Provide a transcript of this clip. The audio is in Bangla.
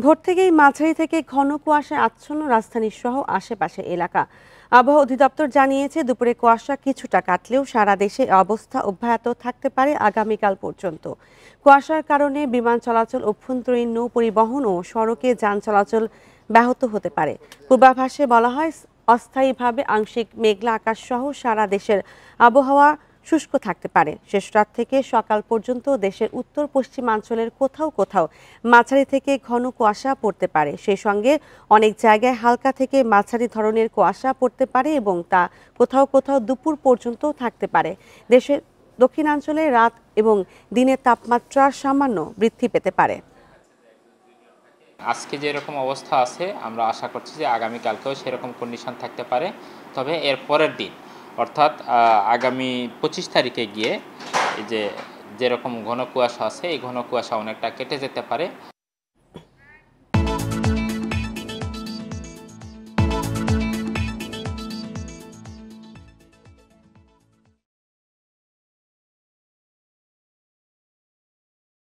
ভোর থেকেই মাঝারি থেকে ঘন কুয়াশায় আচ্ছন্ন রাজধানী সহ আশেপাশের এলাকা। আবহাওয়া অধিদপ্তর জানিয়েছে দুপুরে কুয়াশা কিছুটা কাটলেও সারা দেশে এ অবস্থা অব্যাহত থাকতে পারে আগামীকাল পর্যন্ত। কুয়াশার কারণে বিমান চলাচল, অভ্যন্তরীণ নৌ পরিবহন ও সড়কে যান চলাচল ব্যাহত হতে পারে। পূর্বাভাসে বলা হয়, অস্থায়ীভাবে আংশিক মেঘলা আকাশ সহ সারা দেশের আবহাওয়া শুষ্ক থাকতে পারে। শেষ রাত থেকে সকাল পর্যন্ত দেশের উত্তর পশ্চিমাঞ্চলের কোথাও কোথাও মাঝারি থেকে ঘন কুয়াশা পড়তে পারে। সেই সঙ্গে অনেক জায়গায় হালকা থেকে মাঝারি ধরনের কুয়াশা পড়তে পারে এবং তা কোথাও কোথাও দুপুর পর্যন্ত থাকতে পারে। দেশের দক্ষিণাঞ্চলে রাত এবং দিনের তাপমাত্রা সামান্য বৃদ্ধি পেতে পারে। আজকে যেরকম অবস্থা আছে আমরা আশা করছি যে আগামীকালকেও সেরকম কন্ডিশন থাকতে পারে। তবে এর পরের দিন অর্থাৎ আগামী 25 তারিখে গিয়ে এই যেরকম ঘন কুয়াশা আছে এই ঘন কুয়াশা অনেকটা কেটে যেতে পারে।